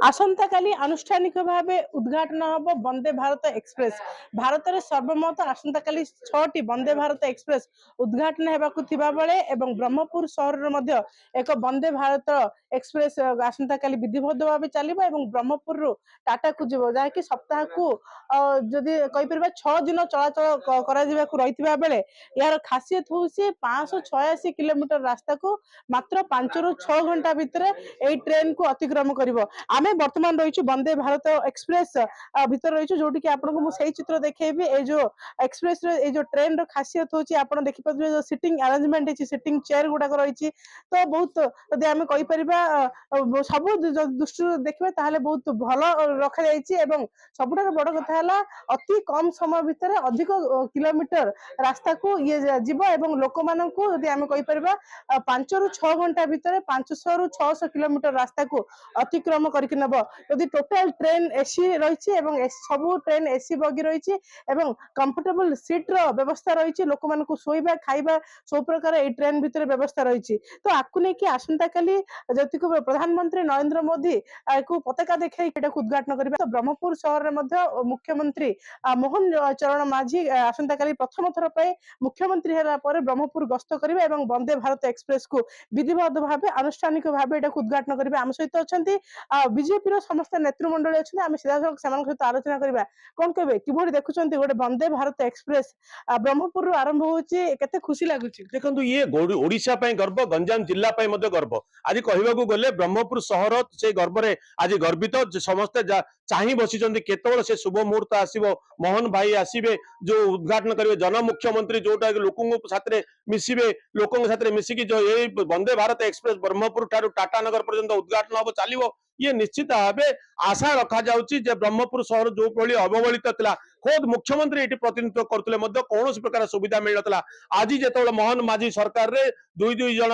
आसंता काली आनुष्ठानिक भाव उद्घाटन हम वंदे भारत एक्सप्रेस। भारत में सर्वमोट आसंता काली 6टी वंदे भारत एक्सप्रेस उद्घाटन होगा बेले एवं ब्रह्मपुर सहर में एक वंदे भारत एक्सप्रेस आसंता काली विधिवत भाव चलो और ब्रह्मपुर टाटा को जीव जहाँकि सप्ताह को जदि कहीपर 6 दिन चलाचल कर बेले यार खासियत हूँ 586 किलोमीटर रास्ता को मात्र 5 ରୁ 6 घंटा भितर यही ट्रेन को अतिक्रम कर आमे वर्तमान रही वंदे भारत एक्सप्रेस भितर रही जो कि आपको मुझे चित्र देखी ए जो एक्सप्रेस जो ट्रेन रो खासियत होची आपण देखि पारे जो सिटिंग अरेंजमेंट है सिटिंग चेयर गुड़ाक रही तो बहुत यदि आम कहीपर सब दृष्टि देखा ताहले बहुत भल रखा जाइए सबुठ बड़ कथा है अति कम समय भितर अधिक किलोमीटर रास्ता को ये जीव एवं लोक मानू यदि आम कहीपर 5 ରୁ 6 घंटा भितर 500 ରୁ 600 किलोमीटर रास्ता को अतिक्रम करके नब यदि टोटाल ट्रेन एसी रही सब ट्रेन एसी बगी रही कंफर्टेबल सीट रो व्यवस्था रही लोक मान शोवा खाइबा सब प्रकार ये ट्रेन भितर व्यवस्था रही तो आपको लेकिन आसंता काली जति प्रधानमंत्री नरेंद्र मोदी को पताका देखा उद्घाटन करेंगे तो ब्रह्मपुर सहर में मुख्यमंत्री मोहन चरण माझी आसंता काली प्रथम थर पर मुख्यमंत्री है ब्रह्मपुर गस्त करेंगे और वंदे भारत एक्सप्रेस को विधिवत भाव आनुष्ठानिक भाव उद्घाटन करेंगे आम सहित अच्छा बीजेपी समस्त नेतृमंडल अच्छा आम सीधा सहित आलोचना करवा कौन कहे कि देखुं गोटे वंदे भारत एक्सप्रेस ब्रह्मपुर आरंभ होते खुशी लगुच देखो ये ओडिशा गर्व गंजाम जिला गर्व आज कहवाक गले ब्रह्मपुर सहर से गर्व में आज गर्वित समस्ते चाह बसी केतल से शुभ मुहूर्त आसो मोहन भाई आसवे जो उद्घाटन करेंगे जन मुख्यमंत्री जोटा लोकों साथ मिसवे लोकों साथ मिसिकी जो ये वंदे भारत एक्सप्रेस ब्रह्मपुर ठारू टाटा नगर पर्यंत उद्घाटन हम चलो ये निश्चित भाव आशा रखा जाउची जे ब्रह्मपुर सहर जो भली अवहेलित थिला खुद मुख्यमंत्री ये प्रतिनिधित्व करते कौन प्रकार सुविधा मिल ना आज जो मोहन माझी सरकार रे दुई जन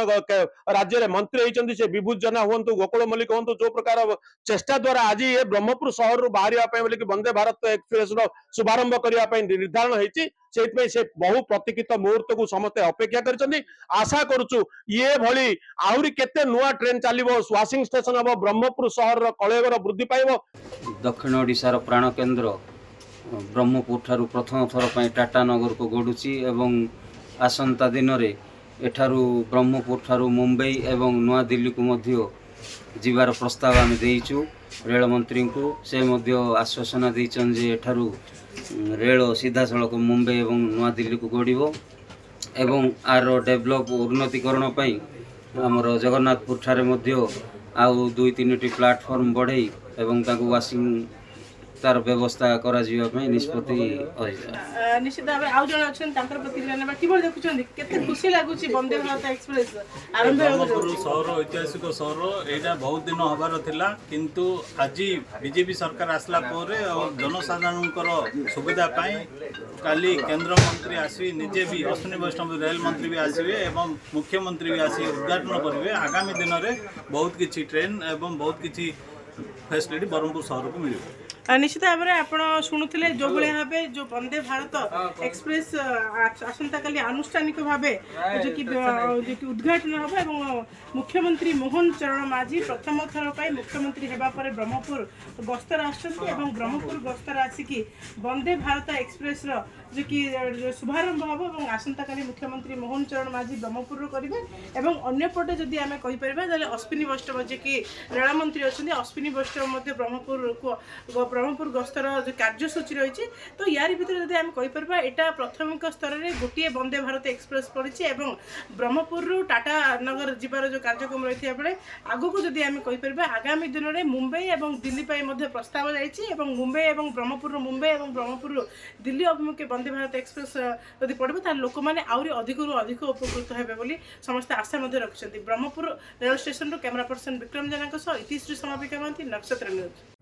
राज्य में मंत्री होती से विभूत जेना हूँ गोकुल मल्लिक हूँ जो प्रकार चेष्टा द्वारा आज ये ब्रह्मपुर सहर रू बाहर वंदे भारत एक्सप्रेस शुभारंभ करने निर्धारण होती से बहु प्रतीक्षित मुहूर्त को समस्ते अपेक्षा कर आशा करुचु ये भली आहरी केते नुआ ट्रेन चलो वाशिंग स्टेशन हम ब्रह्मपुर सहर कलयुगर वृद्धि पाइब। दक्षिण ओडिशार प्राण केन्द्र ब्रह्मपुर ठारू प्रथम थर पर टाटा नगर को गढ़ुची एवं आसंता दिन में एठारू ब्रह्मपुर ठारू मुंबई एवं नुआ दिल्ली को मध्य जीवार प्रस्ताव आम देइचु रेल मंत्री को से मध्य आश्वासना देइचन जे एठारू रेल सीधा सड़क मुंबई एवं नुआ दिल्ली को गढ़ एवं आर डेभलप उन्नतिकरण आमर जगन्नाथपुर ठारे मध्य आउ 2-3टी प्लाटफर्म बढ़े एवं ताकू वाशिंग तार व्यवस्था करा निष्पत्ति निश्चित भाव आउ जन अच्छा प्रतिक्रिया किभଳି देखुछन केते खुशी लागुची वंदे भारत एक्सप्रेस आरंभ ब्रह्मपुर सहर ऐतिहासिक सहर एटा बहुत दिन हबार थिला किंतु आज बीजेपी सरकार आसला पोरे और जनसाधारणकर सुविधा पाई काली केंद्र मंत्री आसी निजे भी अश्विनी वैष्णव रेल मंत्री भी आसवे एवं मुख्यमंत्री भी आसी उद्घाटन करेंगे आगामी दिन में बहुत किछि ट्रेन एवं बहुत किछि फैसिलिटी ब्रह्मपुर सहर को मिले। निश्चित भाव में आप शुणुले जो भाव जो वंदे भारत एक्सप्रेस आसंता काली आनुष्ठानिक भाव जो कि उद्घाटन हम मुख्यमंत्री मोहन चरण माझी प्रथम थर पर मुख्यमंत्री होगापर ब्रह्मपुर गस्तर आसुच्च ब्रह्मपुर गस्तर आसिकी वंदे भारत एक्सप्रेस जो कि शुभारंभ हम आसंता काली मुख्यमंत्री मोहन चरण माझी ब्रह्मपुर करेंगे अंपटे जदि आम कहीपर अश्विनी वैष्णव जी कि रेल मंत्री अच्छा अश्विनी वैष्णव ब्रह्मपुर गस्तर जो कार्यसूची रही तो यार भर जब आम कहीपर यहाँ प्राथमिक स्तर में गोटे वंदे भारत एक्सप्रेस पड़ी ब्रह्मपुर टाटा नगर जीवार जो कार्यक्रम रही बेले आगक जदि आम कहीपर आगामी दिन में मुंबई और दिल्ली पर प्रस्ताव जाइए मुंबई और ब्रह्मपुर दिल्ली अभिमुखे वंदे भारत एक्सप्रेस जदि पड़े तो लोक मैंने आहरी अधिक उपकृत हे समस्त आशा रखिंट Brahmapur rail station camera person Vikram Jena इतिश्री समापिका महांती नक्षत्र न्यूज।